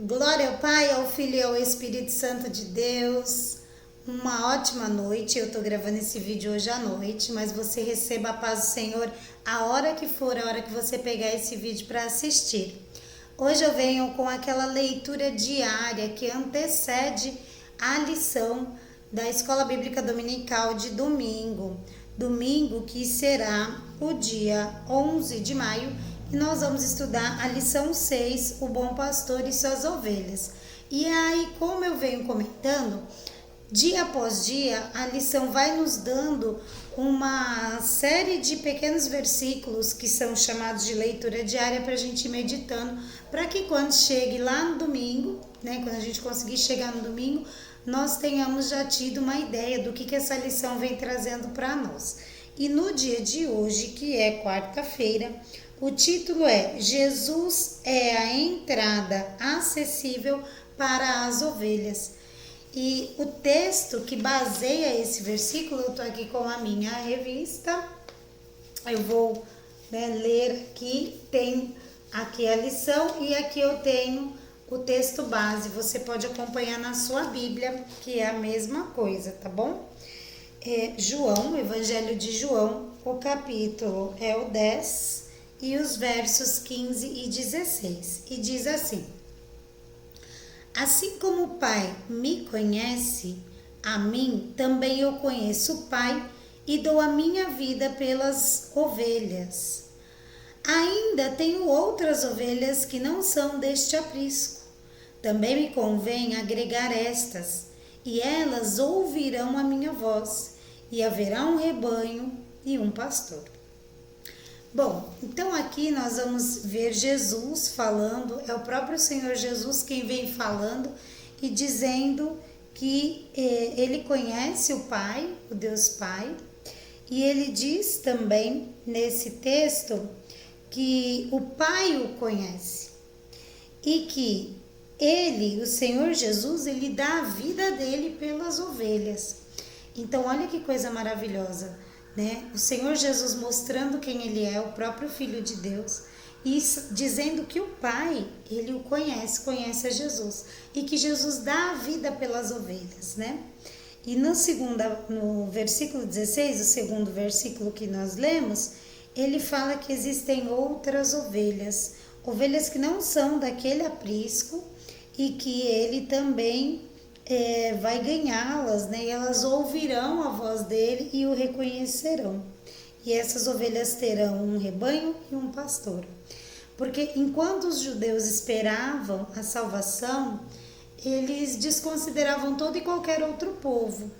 Glória ao Pai, ao Filho e ao Espírito Santo de Deus. Uma ótima noite. Eu tô gravando esse vídeo hoje à noite, mas você receba a paz do Senhor a hora que for, a hora que você pegar esse vídeo para assistir. Hoje eu venho com aquela leitura diária que antecede a lição da Escola Bíblica Dominical de domingo. Domingo que será o dia 11 de maio. E nós vamos estudar a lição 6, o bom pastor e suas ovelhas. E aí, como eu venho comentando, dia após dia, a lição vai nos dando uma série de pequenos versículos que são chamados de leitura diária para a gente ir meditando, para que quando chegue lá no domingo, quando a gente conseguir chegar no domingo, nós tenhamos já tido uma ideia do que essa lição vem trazendo para nós. E no dia de hoje, que é quarta-feira, o título é Jesus é a entrada acessível para as ovelhas. E o texto que baseia esse versículo, eu estou aqui com a minha revista, eu vou ler aqui, tem aqui a lição e aqui eu tenho o texto base. Você pode acompanhar na sua Bíblia, que é a mesma coisa, tá bom? João, Evangelho de João, o capítulo é o 10 e os versos 15 e 16. E diz assim: Assim como o Pai me conhece, a mim também eu conheço o Pai e dou a minha vida pelas ovelhas. Ainda tenho outras ovelhas que não são deste aprisco. Também me convém agregar estas, e elas ouvirão a minha voz, e haverá um rebanho e um pastor. Bom, então aqui nós vamos ver Jesus falando, é o próprio Senhor Jesus quem vem falando e dizendo que ele conhece o Pai, o Deus Pai, e ele diz também nesse texto que o Pai o conhece e que ele, o Senhor Jesus, ele dá a vida dele pelas ovelhas. Então olha que coisa maravilhosa, O Senhor Jesus mostrando quem ele é, o próprio Filho de Deus, e dizendo que o Pai, ele o conhece a Jesus, e que Jesus dá a vida pelas ovelhas, E no versículo 16, o segundo versículo que nós lemos, ele fala que existem outras ovelhas, ovelhas que não são daquele aprisco, e que ele também vai ganhá-las, E elas ouvirão a voz dele e o reconhecerão. E essas ovelhas terão um rebanho e um pastor. Porque enquanto os judeus esperavam a salvação, eles desconsideravam todo e qualquer outro povo.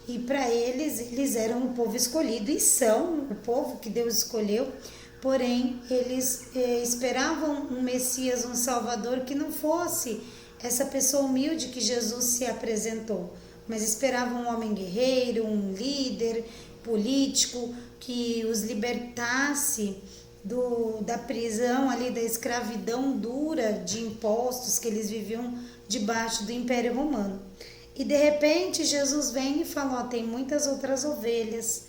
E para eles eram o povo escolhido e são o povo que Deus escolheu. Porém, eles esperavam um Messias, um Salvador que não fosse essa pessoa humilde que Jesus se apresentou, mas esperavam um homem guerreiro, um líder político que os libertasse da prisão ali, da escravidão dura de impostos que eles viviam debaixo do Império Romano. E de repente Jesus vem e fala, tem muitas outras ovelhas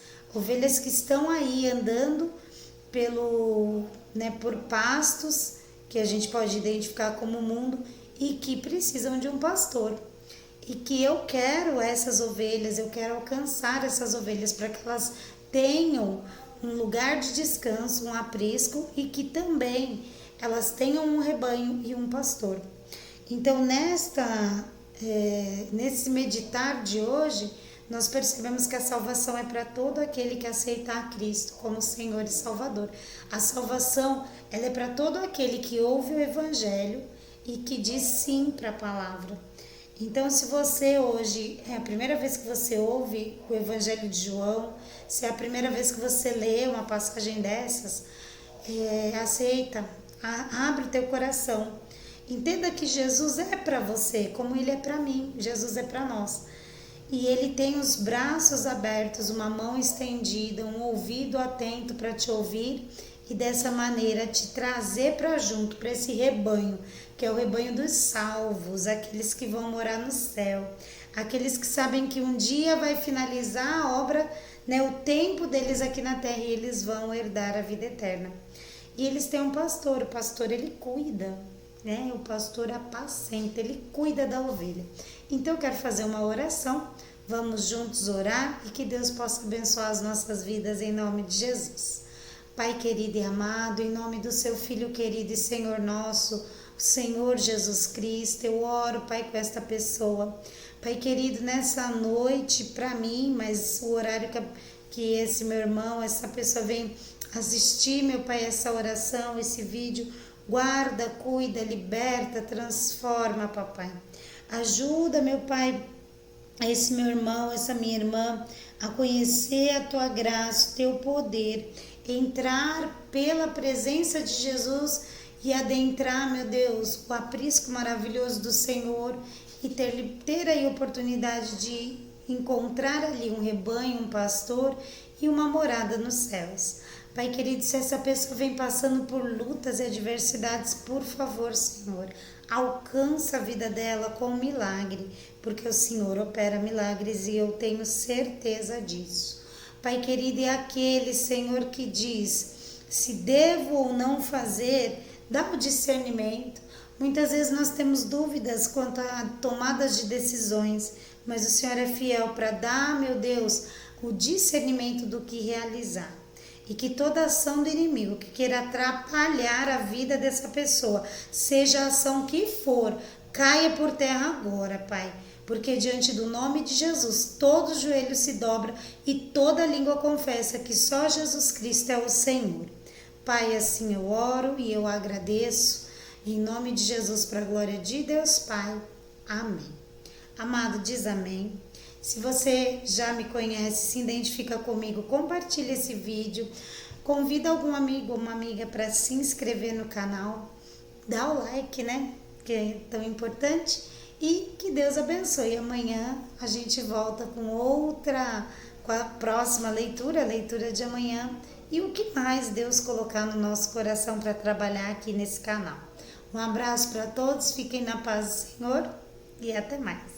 que estão aí andando por pastos que a gente pode identificar como mundo e que precisam de um pastor. E que eu quero essas ovelhas, eu quero alcançar essas ovelhas para que elas tenham um lugar de descanso, um aprisco e que também elas tenham um rebanho e um pastor. Então nesse meditar de hoje, nós percebemos que a salvação é para todo aquele que aceita a Cristo como Senhor e Salvador. A salvação ela é para todo aquele que ouve o Evangelho e que diz sim para a palavra. Então, se você hoje é a primeira vez que você ouve o Evangelho de João, se é a primeira vez que você lê uma passagem dessas, aceita, abre teu coração. Entenda que Jesus é para você, como ele é para mim, Jesus é para nós. E ele tem os braços abertos, uma mão estendida, um ouvido atento para te ouvir e dessa maneira te trazer para junto, para esse rebanho, que é o rebanho dos salvos, aqueles que vão morar no céu, aqueles que sabem que um dia vai finalizar a obra, o tempo deles aqui na terra e eles vão herdar a vida eterna. E eles têm um pastor, o pastor ele cuida, né? O pastor apacenta, ele cuida da ovelha. Então eu quero fazer uma oração, vamos juntos orar e que Deus possa abençoar as nossas vidas em nome de Jesus. Pai querido e amado, em nome do seu Filho querido e Senhor nosso, o Senhor Jesus Cristo, eu oro, Pai, com esta pessoa. Pai querido, nessa noite, para mim, mas o horário que esse meu irmão, essa pessoa vem assistir, meu Pai, essa oração, esse vídeo, guarda, cuida, liberta, transforma, papai. Ajuda, meu Pai, esse meu irmão, essa minha irmã, a conhecer a tua graça, o teu poder, entrar pela presença de Jesus e adentrar, meu Deus, o aprisco maravilhoso do Senhor e ter aí a oportunidade de encontrar ali um rebanho, um pastor e uma morada nos céus. Pai querido, se essa pessoa vem passando por lutas e adversidades, por favor, Senhor, alcança a vida dela com um milagre, porque o Senhor opera milagres e eu tenho certeza disso. Pai querido, é aquele, Senhor, que diz se devo ou não fazer, dá o discernimento. Muitas vezes nós temos dúvidas quanto a tomadas de decisões, mas o Senhor é fiel para dar, meu Deus, o discernimento do que realizar. E que toda ação do inimigo que queira atrapalhar a vida dessa pessoa, seja a ação que for, caia por terra agora, Pai. Porque diante do nome de Jesus, todo joelho se dobra e toda língua confessa que só Jesus Cristo é o Senhor. Pai, assim eu oro e eu agradeço. Em nome de Jesus, para a glória de Deus Pai. Amém. Amado, diz amém. Se você já me conhece, se identifica comigo, compartilha esse vídeo. Convida algum amigo ou uma amiga para se inscrever no canal. Dá o like, né? Que é tão importante. E que Deus abençoe. Amanhã a gente volta com a próxima leitura, a leitura de amanhã. E o que mais Deus colocar no nosso coração para trabalhar aqui nesse canal. Um abraço para todos, fiquem na paz do Senhor e até mais.